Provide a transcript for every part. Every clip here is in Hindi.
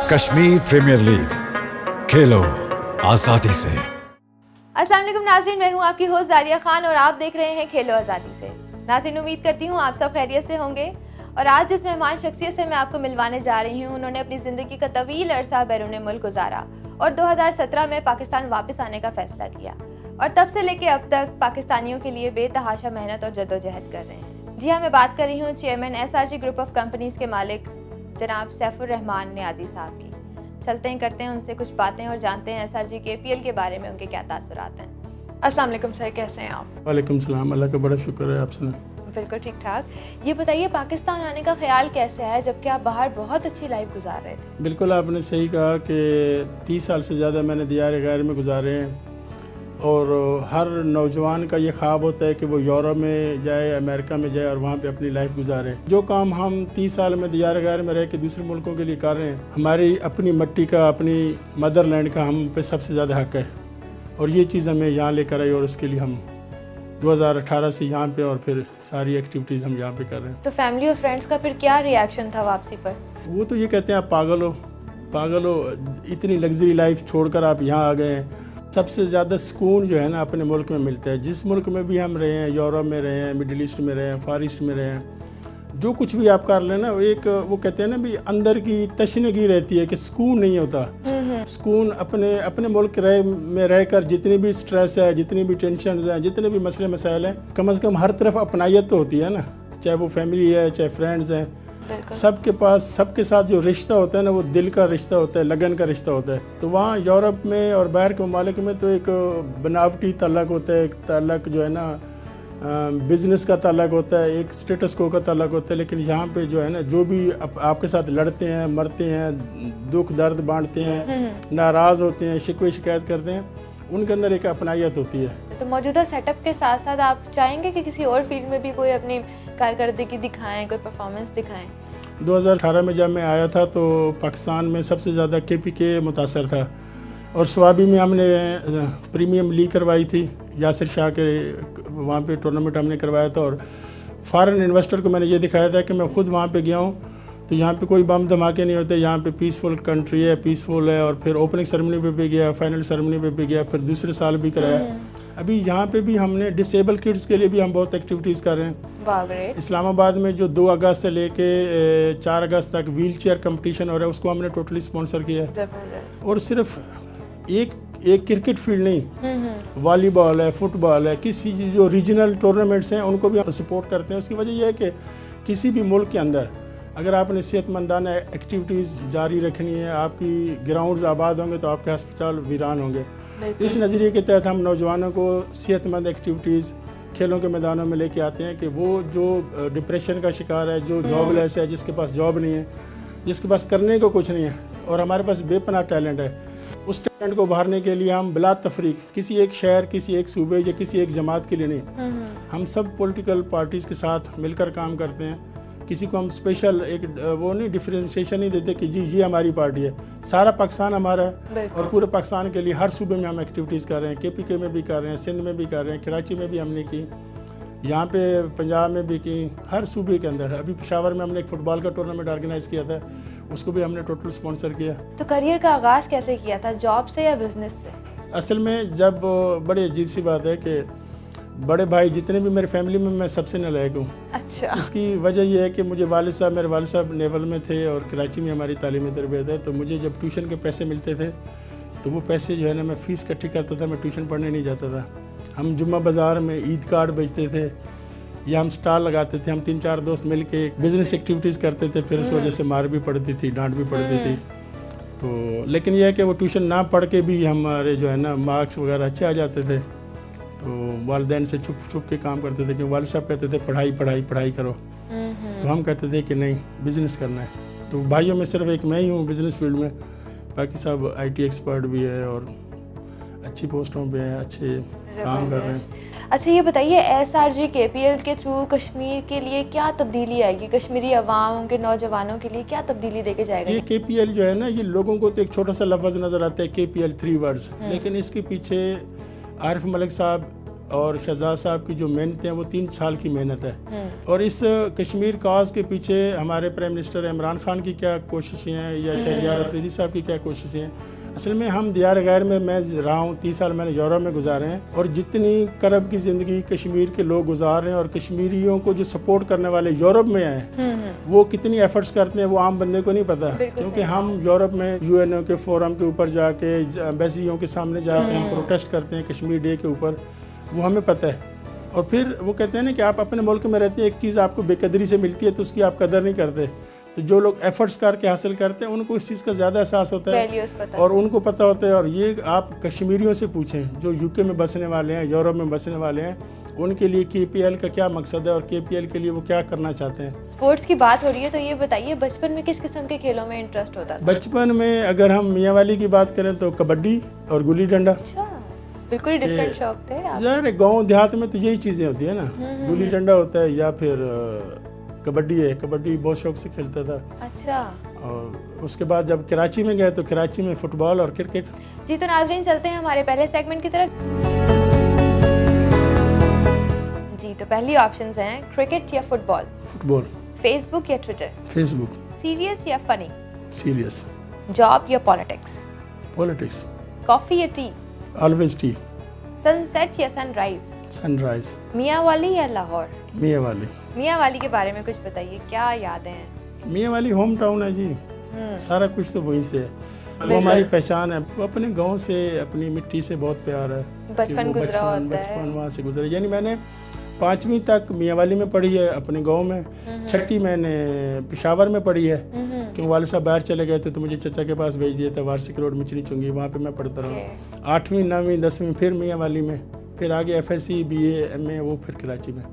कश्मीर प्रीमियर लीग, खेलो आजादी से। अस्सलाम वालेकुम नाज़रीन, मैं हूं आपकी होस्ट जारिया खान और आप देख रहे हैं खेलो आज़ादी से। नाज़रीन, उम्मीद करती हूं आप सब खैरियत से होंगे। और आज जिस मेहमान शख्सियत से मैं आपको मिलवाने जा रही हूं, उन्होंने अपनी ज़िंदगी का तवील अरसा बैरून मुल्क गुजारा और 2017 में पाकिस्तान वापस आने का फैसला किया और तब से लेकर अब तक पाकिस्तानियों के लिए बेतहाशा मेहनत और जद्दोजहद कर रहे हैं। जी हाँ, मैं बात कर रही हूँ chairman SRG group of companies के मालिक जनाब सैफुर रहमान नियाजी साहब की। चलते हैं, करते हैं उनसे कुछ बातें और जानते हैं SRG KPL के बारे में उनके क्या तासुरात हैं। अस्सलाम वालेकुम सर, कैसे हैं आप? वालेकुम सलाम, अल्लाह का बड़ा शुक्र है। आप सुना? बिल्कुल ठीक ठाक। ये बताइए, पाकिस्तान आने का ख्याल कैसे आया जबकि आप बाहर बहुत अच्छी लाइफ गुजार रहे थे? बिल्कुल आपने सही कहा कि 30 साल से ज़्यादा मैंने दियार गैर में गुजारे हैं और हर नौजवान का ये ख्वाब होता है कि वो यूरोप में जाए, अमेरिका में जाए और वहाँ पे अपनी लाइफ गुजारे। जो काम हम 30 साल में दियार गैर में रह के दूसरे मुल्कों के लिए कर रहे हैं, हमारी अपनी मिट्टी का, अपनी मदरलैंड का हम पे सबसे ज़्यादा हक़ है और ये चीज़ हमें यहाँ लेकर आई और उसके लिए हम 2018 से यहाँ पे और फिर सारी एक्टिविटीज़ हम यहाँ पे कर रहे हैं। तो फैमिली और फ्रेंड्स का फिर क्या रिएक्शन था वापसी पर? वो तो ये कहते हैं आप पागल हो, इतनी लग्जरी लाइफ छोड़कर आप यहाँ आ गए हैं। सबसे ज़्यादा सुकून जो है ना अपने मुल्क में मिलता है। जिस मुल्क में भी हम रहे हैं, यूरोप में रहे हैं, मिडिल ईस्ट में रहे हैं, फार ईस्ट में रहे हैं, जो कुछ भी आप कर लेना, वो कहते हैं ना भी अंदर की तशनगी रहती है कि सुकून नहीं होता। सुकून अपने मुल्क में रहकर जितनी भी स्ट्रेस है, जितनी भी टेंशन हैं, जितने भी मसले मसाइल हैं, कम से कम हर तरफ अपनायत तो होती है ना, चाहे वो फैमिली है, चाहे फ्रेंड्स हैं, सबके पास, सबके साथ जो रिश्ता होता है ना, वो दिल का रिश्ता होता है, लगन का रिश्ता होता है। तो वहाँ यूरोप में और बाहर के ममालिक में तो एक बनावटी ताल्लुक़ होता है, एक ताल्लुक़ जो है ना बिज़नेस का ताल्लुक़ होता है, एक स्टेटस को का ताल्लुक़ होता है। लेकिन यहाँ पे जो है ना, जो भी आपके साथ लड़ते हैं, मरते हैं, दुख दर्द बांटते हैं, नाराज़ होते हैं, शिकवे शिकायत करते हैं, उनके अंदर एक अपनायत होती है। तो मौजूदा सेटअप के साथ साथ आप चाहेंगे कि किसी और फील्ड में भी कोई अपनी कारकर्दगी दिखाएं, कोई परफॉर्मेंस दिखाएं? 2018 में जब मैं आया था तो पाकिस्तान में सबसे ज़्यादा KPK मुतासर था और स्वाबी में हमने प्रीमियम लीग करवाई थी, यासिर शाह के वहाँ पे टूर्नामेंट हमने करवाया था और फॉरेन इन्वेस्टर को मैंने ये दिखाया था कि मैं ख़ुद वहाँ पे गया हूँ तो यहाँ पे कोई बम धमाके नहीं होते, यहाँ पे पीसफुल कंट्री है, पीसफुल है। और फिर ओपनिंग सेरेमनी पे भी गया, फाइनल सेरेमनी पे भी गया, फिर दूसरे साल भी कराया। अभी यहाँ पे भी हमने डिसेबल किड्स के लिए भी हम बहुत एक्टिविटीज़ कर रहे हैं। इस्लामाबाद में जो 2 अगस्त से लेके 4 अगस्त तक व्हील चेयर कम्पटिशन हो रहा है, उसको हमने टोटली स्पॉन्सर किया है। और सिर्फ एक क्रिकेट फील्ड नहीं, वॉलीबॉल है, फुटबॉल है, किसी जो रीजनल टूर्नामेंट्स हैं उनको भी हम सपोर्ट करते हैं। उसकी वजह यह है कि किसी भी मुल्क के अंदर अगर आपने सेहतमंदाना एक्टिविटीज़ जारी रखनी है, आपकी ग्राउंड्स आबाद होंगे तो आपके अस्पताल वीरान होंगे। इस नज़रिए के तहत हम नौजवानों को सेहतमंद एक्टिविटीज़ खेलों के मैदानों में लेके आते हैं कि वो जो डिप्रेशन का शिकार है, जो जॉबलेस है, जिसके पास जॉब नहीं है, जिसके पास करने को कुछ नहीं है और हमारे पास बेपनाह टैलेंट है, उस टैलेंट को उभारने के लिए हम बिला तफरीक किसी एक शहर, किसी एक सूबे या किसी एक जमात के लिए नहीं, हम सब पॉलिटिकल पार्टीज़ के साथ मिलकर काम करते हैं। किसी को हम स्पेशल एक वो नहीं डिफ्रेंशिएशन नहीं देते कि जी ये हमारी पार्टी है। सारा पाकिस्तान हमारा है और पूरे पाकिस्तान के लिए हर सूबे में हम एक्टिविटीज़ कर रहे हैं। KPK में भी कर रहे हैं, सिंध में भी कर रहे हैं, कराची में भी हमने की, यहाँ पे पंजाब में भी की, हर सूबे के अंदर। अभी पेशावर में हमने एक फ़ुटबॉल का टूर्नामेंट ऑर्गेनाइज़ किया था, उसको भी हमने टोटल स्पॉन्सर किया। तो करियर का आगाज़ कैसे किया था, जॉब से या बिजनेस से? असल में जब बड़ी अजीब सी बात है कि बड़े भाई जितने भी मेरे फैमिली में, मैं सबसे नालायक हूँ। अच्छा। इसकी वजह यह है कि मुझे मेरे वालिद साहब नेवल में थे और कराची में हमारी तालीमी तरबियत है। तो मुझे जब ट्यूशन के पैसे मिलते थे तो वो पैसे जो है ना, मैं फ़ीस इकट्ठी करता था, मैं ट्यूशन पढ़ने नहीं जाता था। हम जुम्मा बाज़ार में ईद कार्ड बेचते थे या हम स्टॉल लगाते थे, हम 3-4 दोस्त मिल के बिज़नेस एक्टिविटीज़ करते थे। फिर उस वजह से मार भी पड़ती थी, डांट भी पड़ती थी। तो लेकिन यह है कि वो ट्यूशन ना पढ़ के भी हमारे जो है ना मार्क्स वगैरह अच्छे आ जाते थे। तो वालिदैन से छुप के काम करते थे, क्योंकि वालिद साहब कहते थे पढ़ाई करो, तो हम कहते थे कि नहीं, बिज़नेस करना है। तो भाइयों में सिर्फ एक मैं ही हूँ बिज़नेस फील्ड में, बाकी सब IT एक्सपर्ट भी है और अच्छी पोस्टों पे हैं, अच्छे काम कर रहे हैं। अच्छा ये बताइए, SRG KPL के थ्रू कश्मीर के लिए क्या तब्दीली आएगी, कश्मीरी अवाम, उनके नौजवानों के लिए क्या तब्दीली देके जाएगा? ये KPL जो है ना, ये लोगों को तो एक छोटा सा लफ्ज़ नज़र आता है, KPL 3 वर्ड्स, लेकिन इसके पीछे आरिफ मलिक साहब और शहजाद साहब की जो मेहनत है वो 3 साल की मेहनत है। और इस कश्मीर काज के पीछे हमारे प्राइम मिनिस्टर इमरान खान की क्या कोशिशें हैं या शहरयार अफरीदी साहब की क्या कोशिशें हैं। असल में हम दियार गैर में मैं रहा हूँ, 30 साल मैंने यूरोप में गुजारे हैं, और जितनी करब की ज़िंदगी कश्मीर के लोग गुजार रहे हैं और कश्मीरियों को जो सपोर्ट करने वाले यूरोप में हैं वो कितनी एफर्ट्स करते हैं वो आम बंदे को नहीं पता। क्योंकि हम यूरोप में यूएनओ के फोरम के ऊपर जाके एम्बेसियों के सामने जाके हम प्रोटेस्ट करते हैं कश्मीर डे के ऊपर, वो हमें पता है। और फिर वो कहते हैं ना कि आप अपने मुल्क में रहते हैं, एक चीज़ आपको बेकदरी से मिलती है तो उसकी आप कदर नहीं करते। तो जो लोग एफर्ट्स करके हासिल करते हैं उनको इस चीज़ का ज़्यादा एहसास होता है और उनको पता होता है। और ये आप कश्मीरियों से पूछें जो यूके में बसने वाले हैं, यूरोप में बसने वाले हैं, उनके लिए KPL का क्या मकसद है और KPL के लिए वो क्या करना चाहते हैं। स्पोर्ट्स की बात हो रही है तो ये बताइए, बचपन में किस किस्म के खेलों में इंटरेस्ट होता था? बचपन में अगर हम मियाँ वाली की बात करें तो कबड्डी और गुल्ली डंडा। अच्छा, बिल्कुल डिफरेंट शौक थे आप। यार गाँव देहात में तो यही चीज़ें होती है ना, गुल्ली डंडा होता है या फिर कबड्डी है। कबड्डी बहुत शौक से खेलता था। अच्छा। और उसके बाद जब कराची में गए तो कराची में फुटबॉल और क्रिकेट। जी, तो नाज़रीन चलते हैं हमारे पहले सेगमेंट की तरफ। जी, तो पहली ऑप्शंस हैं क्रिकेट या फुटबॉल? फुटबॉल। फेसबुक या ट्विटर? फेसबुक। सीरियस या फनी? सीरियस। जॉब या पॉलिटिक्स? पॉलिटिक्स। कॉफी या टी? Always T. सनसेट या सनराइज? सनराइज। मियाँ वाली या लाहौर? मियाँ वाली। मियाँ वाली के बारे में कुछ बताइए, क्या यादें हैं? मियाँ वाली होम टाउन है जी, सारा कुछ तो वहीं से है, वो हमारी पहचान है। वो अपने गांव से, अपनी मिट्टी से बहुत प्यार है। बचपन गुजरा होता है, बचपन वहाँ से गुजरा। यानी मैंने 5वीं तक मियाँ वाली में पढ़ी है अपने गांव में, 6ठी मैंने पेशावर में पढ़ी है क्योंकि वाले साहब बाहर चले गए थे तो मुझे चचा के पास भेज दिया था, वार्षिक रोड मिचनी चुंगी, वहाँ पे मैं पढ़ता रहा। 8वीं 9वीं 10वीं फिर मियाँ वाली में, फिर आगे FSC BA MA वो फिर कराची में,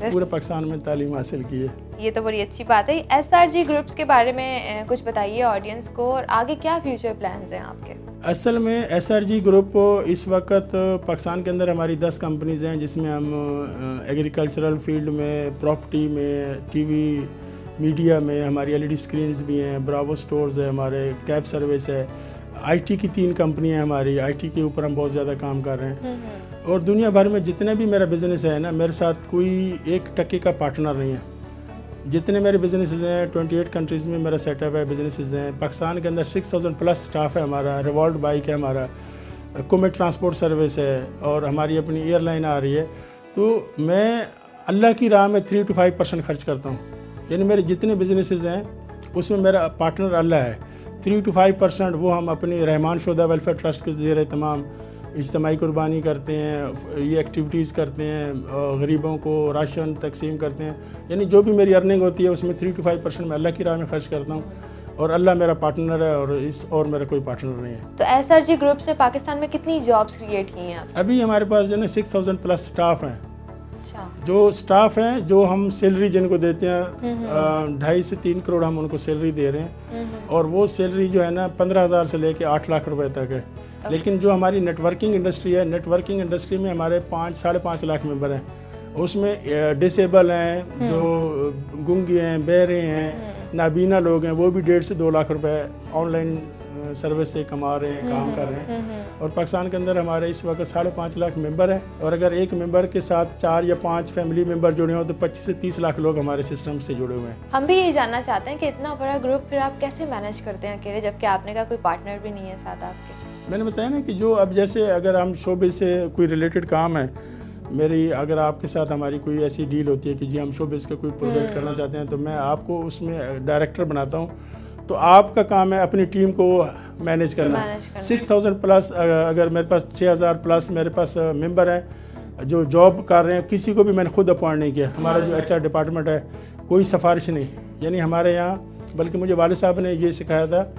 पूरे पाकिस्तान में तालीम हासिल की है। ये तो बड़ी अच्छी बात है। SRG ग्रुप्स के बारे में कुछ बताइए ऑडियंस को, और आगे क्या फ्यूचर प्लान्स हैं आपके? असल में SRG ग्रुप इस वक्त पाकिस्तान के अंदर हमारी 10 कंपनीज़ हैं जिसमें हम एग्रीकल्चरल फील्ड में, प्रॉपर्टी में, TV मीडिया में, हमारी LED स्क्रीन्स भी हैं, ब्रावो स्टोर्स है, हमारे कैब सर्विस है, IT की 3 कंपनियां हैं हमारी, IT के ऊपर हम बहुत ज़्यादा काम कर रहे हैं। और दुनिया भर में जितने भी मेरा बिज़नेस है ना, मेरे साथ कोई 1% का पार्टनर नहीं है। जितने मेरे बिजनेसेस हैं 28 कंट्रीज़ में मेरा सेटअप है, बिजनेसेस हैं। पाकिस्तान के अंदर 6000 प्लस स्टाफ है हमारा, रिवॉल्ट बाइक है हमारा, कोमेट ट्रांसपोर्ट सर्विस है और हमारी अपनी एयरलाइन आ रही है। तो मैं अल्लाह की राह में 3 to 5% खर्च करता हूँ। यानी मेरे जितने बिजनेसेस हैं उसमें मेरा पार्टनर अल्लाह है। 3 to 5% वो हम अपनी रहमान शुदा वेलफेयर ट्रस्ट के ज़रिए तमाम इज्तमाही कुर्बानी करते हैं, ये एक्टिविटीज़ करते हैं, गरीबों को राशन तकसीम करते हैं। यानी जो भी मेरी अर्निंग होती है उसमें 3 to 5% मैं अल्लाह की राह में खर्च करता हूँ और अल्लाह मेरा पार्टनर है और मेरा कोई पार्टनर नहीं है। तो SRG ग्रुप्स ने पाकिस्तान में कितनी जॉब्स क्रिएट की हैं? अभी हमारे पास जो है 6000 प्लस स्टाफ हैं। अच्छा। जो स्टाफ हैं जो हम सैलरी जिनको देते हैं 2.5 से 3 करोड़ हम उनको सैलरी दे रहे हैं और वो सैलरी जो है ना 15,000 से लेके 8 लाख रुपए तक है। लेकिन जो हमारी नेटवर्किंग इंडस्ट्री है, नेटवर्किंग इंडस्ट्री में हमारे 5-5.5 लाख मेंबर हैं। उसमें डिसेबल हैं, जो गूंगे हैं, बहरे हैं, नाबीना लोग हैं, वो भी 1.5 से 2 लाख रुपए ऑनलाइन सर्विस से कमा रहे हैं, काम कर रहे हैं। और पाकिस्तान के अंदर हमारे इस वक्त 5.5 लाख मेंबर हैं और अगर एक मेंबर के साथ 4 या 5 फैमिली मेंबर जुड़े हो तो 25 से 30 लाख लोग हमारे सिस्टम से जुड़े हुए हैं। हम भी यही जानना चाहते हैं कि इतना बड़ा ग्रुप फिर आप कैसे मैनेज करते हैं अकेले, जबकि आपने कहा कोई पार्टनर भी नहीं है साथ आपके? मैंने बताया ना कि जो अब जैसे अगर हम शोबे से कोई रिलेटेड काम है मेरी, अगर आपके साथ हमारी कोई ऐसी डील होती है कि जी हम शोबिस का कोई प्रोजेक्ट करना चाहते हैं तो मैं आपको उसमें डायरेक्टर बनाता हूँ। तो आपका काम है अपनी टीम को मैनेज करना। 6000 प्लस अगर मेरे पास 6000 प्लस मेरे पास मेंबर हैं जो जॉब कर रहे हैं, किसी को भी मैंने खुद अपॉइंट नहीं किया। हमारा जो HR डिपार्टमेंट है कोई सिफारिश नहीं, यानी हमारे यहाँ, बल्कि मुझे वाले साहब ने ये सिखाया था,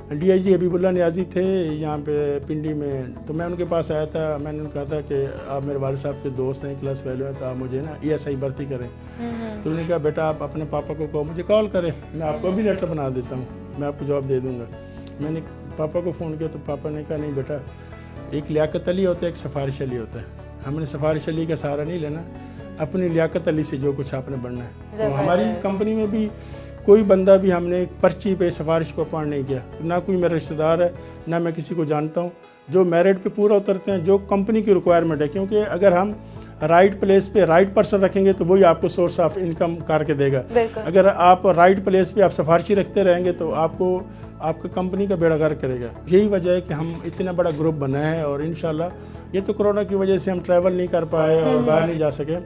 DIG हबीबुल्लाह नियाजी थे यहाँ पे पिंडी में, तो मैं उनके पास आया था। मैंने उनको कहा था कि आप मेरे वाले साहब के दोस्त हैं, क्लास फेलो हैं, तो आप मुझे ना ESI भर्ती करें। तो उन्होंने कहा बेटा आप अपने पापा को कहो मुझे कॉल करें, मैं आपको भी लेटर बना देता हूँ, मैं आपको जॉब दे दूँगा। मैंने पापा को फ़ोन किया तो पापा ने कहा नहीं बेटा, एक लियाकत अली होता है, एक सिफारिश अली होता है। हमने सिफारिश अली का सहारा नहीं लेना, अपनी लियाकत अली से जो कुछ आपने बनना है। तो हमारी कंपनी में भी कोई बंदा भी हमने पर्ची पे सिफारिश पर अपॉइंट नहीं किया, ना कोई मेरा रिश्तेदार है, ना मैं किसी को जानता हूँ, जो मेरिट पे पूरा उतरते हैं, जो कंपनी की रिक्वायरमेंट है, क्योंकि अगर हम राइट प्लेस पे राइट पर्सन रखेंगे तो वही आपको सोर्स ऑफ इनकम करके देगा। अगर आप राइट प्लेस पे आप सिफारिशी रखते रहेंगे तो आपका कंपनी का बेड़ा गर्क करेगा। यही वजह है कि हम इतना बड़ा ग्रुप बनाए हैं और इंशाल्लाह ये तो कोरोना की वजह से हम ट्रैवल नहीं कर पाए और बाहर नहीं जा सके,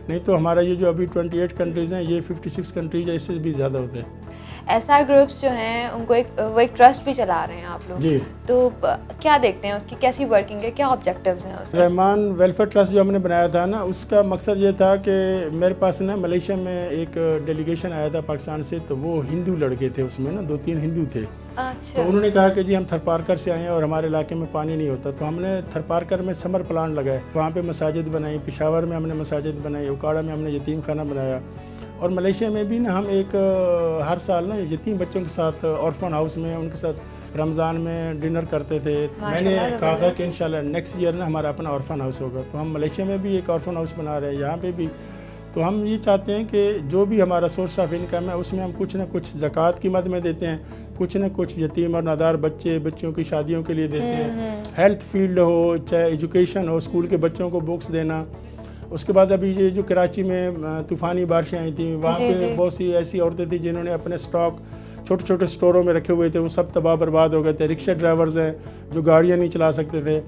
नहीं तो हमारा ये जो अभी 28 कंट्रीज़ हैं, ये 56 कंट्रीज है, इससे भी ज़्यादा होते हैं। एसआर ग्रुप्स जो हैं उनको वो एक ट्रस्ट भी चला रहे हैं आप लोग जी। तो क्या देखते हैं उसकी कैसी वर्किंग है, क्या ऑब्जेक्टिव्स हैं उसके? रहमान वेलफेयर ट्रस्ट जो हमने बनाया था ना, उसका मकसद ये था कि मेरे पास ना मलेशिया में एक डेलीगेशन आया था पाकिस्तान से, तो वो हिंदू लड़के थे, उसमें ना 2-3 हिंदू थे। अच्छा। तो उन्होंने कहा कि जी हम थरपारकर से आए हैं और हमारे इलाके में पानी नहीं होता, तो हमने थरपारकर में समर प्लांट लगाए, वहाँ पे मसाजिद बनाई, पेशावर में हमने मसाजिद बनाई, उकाड़ा में हमने यतीम खाना बनाया, और मलेशिया में भी ना हम एक हर साल ना यतीम बच्चों के साथ ऑर्फन हाउस में उनके साथ रमज़ान में डिनर करते थे। मैंने कहा था कि इंशाल्लाह नेक्स्ट ईयर ना हमारा अपना ऑर्फन हाउस होगा, तो हम मलेशिया में भी एक ऑर्फन हाउस बना रहे हैं, यहाँ पे भी। तो हम ये चाहते हैं कि जो भी हमारा सोर्स ऑफ इनकम है उसमें हम कुछ ना कुछ ज़कात की मद में देते हैं, कुछ ना कुछ यतीम और नादार बच्चियों की शादियों के लिए देते हैं, हेल्थ फील्ड हो, चाहे एजुकेशन हो, स्कूल के बच्चों को बुक्स देना। उसके बाद अभी ये जो कराची में तूफ़ानी बारिशें आई थी, वहाँ पे बहुत सी ऐसी औरतें थी जिन्होंने अपने स्टॉक छोटे छोटे स्टोरों में रखे हुए थे, वो सब तबाह बर्बाद हो गए थे। रिक्शा ड्राइवर्स हैं जो गाड़ियाँ नहीं चला सकते थे,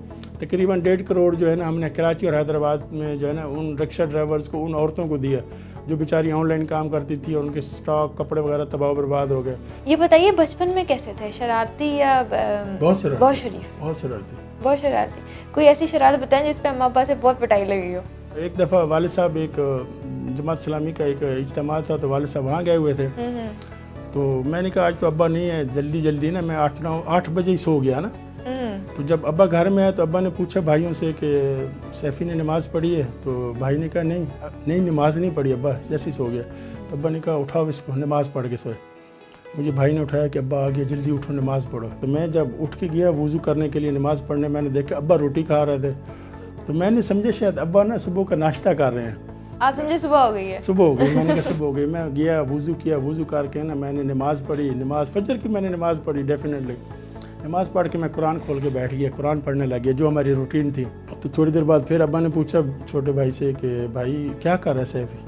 तकरीबन 1.5 करोड़ जो है ना हमने कराची और हैदराबाद में जो है ना उन रिक्शा ड्राइवर्स को, उन औरतों को दिया जो बेचारी ऑनलाइन काम करती थी और उनके स्टॉक कपड़े वगैरह तबाह बर्बाद हो गए। ये बताइए बचपन में कैसे थे, शरारती या बहुत शरारती? बहुत शरारती। कोई ऐसी शरारत बताएं जिस पे अम्मा अब्बा से बहुत पिटाई लगी हो? एक दफ़ा वालिद साहब, एक जमात इस्लामी का एक इज्तिमा था, तो वालिद साहब वहाँ गए हुए थे, तो मैंने कहा आज तो अब्बा नहीं है, जल्दी ना मैं 8 बजे ही सो गया ना। तो जब अब्बा घर में आए तो अब्बा ने पूछा भाइयों से कि सैफ़ी ने नमाज़ पढ़ी है, तो भाई ने कहा नहीं नमाज़ नहीं पढ़ी अब्बा, जैसे ही सो गया। तो अब्बा ने कहा उठाओ इसको, नमाज़ पढ़ के सोए। मुझे भाई ने उठाया कि अब्बा आ गया, जल्दी उठो नमाज़ पढ़ो। तो मैं जब उठ के गया वज़ू करने के लिए नमाज़ पढ़ने, मैंने देखा अब्बा रोटी खा रहे थे, तो मैंने समझा शायद अब्बा ना सुबह का नाश्ता कर रहे हैं। आप समझे सुबह हो गई है? सुबह हो गई, मैंने कहा सुबह हो गई। मैं गया वज़ू किया, वज़ू करके ना मैंने नमाज़ पढ़ी, नमाज़ फजर की मैंने नमाज़ पढ़ी डेफिनेटली। नमाज़ पढ़ के मैं कुरान खोल के बैठ गया, कुरान पढ़ने लग गया जो हमारी रूटीन थी। तो थोड़ी देर बाद फिर अब्बा ने पूछा छोटे भाई से कि भाई क्या कर रहा है सैफ़ी?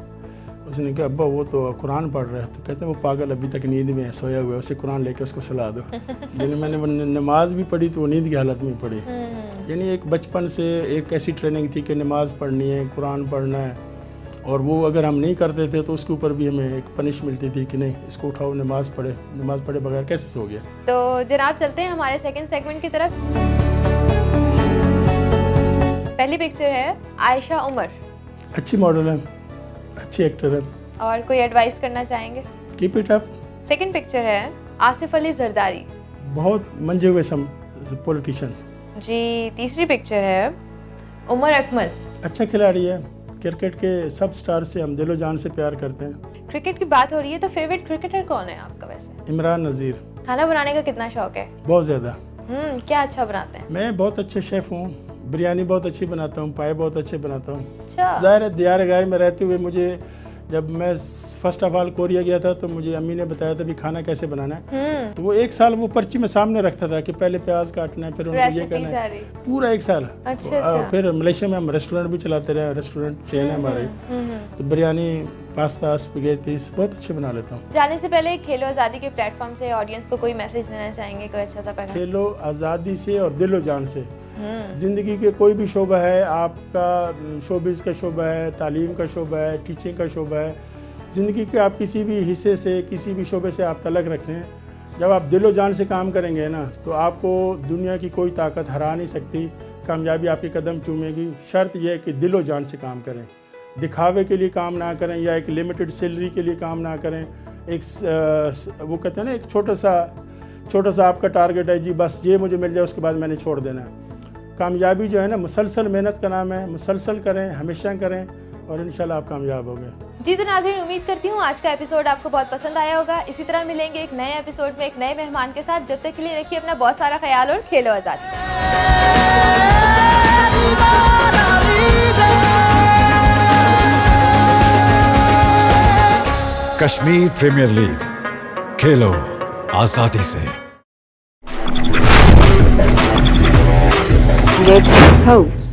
उसने कहा अब्बा वो तो कुरान पढ़ रहा है। तो कहते हैं वो पागल अभी तक नींद में है, सोया हुआ है, उसे कुरान लेके उसको सुला दो। यानी मैंने नमाज भी पढ़ी तो वो नींद की हालत में पढ़ी। यानी एक बचपन से एक ऐसी ट्रेनिंग थी कि नमाज़ पढ़नी है, कुरान पढ़ना है, और वो अगर हम नहीं करते थे तो उसके ऊपर भी हमें एक पनिश मिलती थी कि नहीं इसको उठाओ नमाज़ पढ़े बगैर कैसे सो गया। तो जनाब चलते हैं हमारे सेकंड सेगमेंट की तरफ। पहली पिक्चर है आयशा उमर, अच्छी मॉडल है, अच्छी एक्टर है। और कोई एडवाइस करना चाहेंगे? Keep it up. Second picture है आसिफ अली जरदारी, बहुत मंजे हुए पॉलिटिशियन जी। तीसरी पिक्चर है उमर अकमल, अच्छा खिलाड़ी है, क्रिकेट के सब स्टार से हम दिलो जान से प्यार करते हैं। क्रिकेट की बात हो रही है तो फेवरेट क्रिकेटर कौन है आपका वैसे? इमरान नज़ीर। खाना बनाने का कितना शौक है? बहुत ज़्यादा। क्या अच्छा बनाते हैं? मैं बहुत अच्छे शेफ़ हूँ, बिरयानी बहुत अच्छी बनाता हूँ, पाए बहुत अच्छे बनाता हूँ। अच्छा। ज़ाहिर है दियार गार में रहते हुए मुझे, जब मैं फर्स्ट ऑफ ऑल कोरिया गया था तो मुझे अम्मी ने बताया था भी खाना कैसे बनाना है। तो वो 1 साल वो पर्ची में सामने रखता था कि पहले प्याज काटना है, फिर उनको ये करना है, पूरा 1 साल। अच्छा। फिर मलेशिया में हम रेस्टोरेंट भी चलाते रहे, रेस्टोरेंट चेन है हमारे, तो बिरयानी, पास्ता, स्पैगेटी बहुत अच्छे बना लेता हूँ। जाने से पहले खेलो आज़ादी के प्लेटफॉर्म से ऑडियंस को कोई मैसेज देना चाहेंगे, कोई अच्छा सा पैगाम? खेलो आज़ादी से और दिलो जान से। ज़िंदगी के कोई भी शोबा है, आपका शोबिज़ का शोबा है, तालीम का शोबा है, टीचिंग का शोबा है, ज़िंदगी के आप किसी भी हिस्से से, किसी भी शोबे से आप तलक रखते हैं, जब आप दिलो जान से काम करेंगे ना तो आपको दुनिया की कोई ताकत हरा नहीं सकती, कामयाबी आपके कदम चूमेगी। शर्त यह है कि दिलो जान से काम करें, दिखावे के लिए काम ना करें या एक लिमिटेड सैलरी के लिए काम ना करें। एक वो कहते हैं ना, एक छोटा सा आपका टारगेट है जी, बस ये मुझे मिल जाए उसके बाद मैंने छोड़ देना है। कामयाबी जो है ना मुसलसल मेहनत का नाम है, मुसलसल करें, हमेशा करें और इंशाल्लाह आप कामयाब होंगे। जी तो नाज़रीन, उम्मीद करती हूँ आज का एपिसोड आपको बहुत पसंद आया होगा। इसी तरह मिलेंगे एक नए एपिसोड में एक नए मेहमान के साथ। जब तक के लिए रखिए अपना बहुत सारा ख्याल और खेलो आज़ादी। कश्मीर प्रीमियर लीग, खेलो आजादी से। Cricket Codes.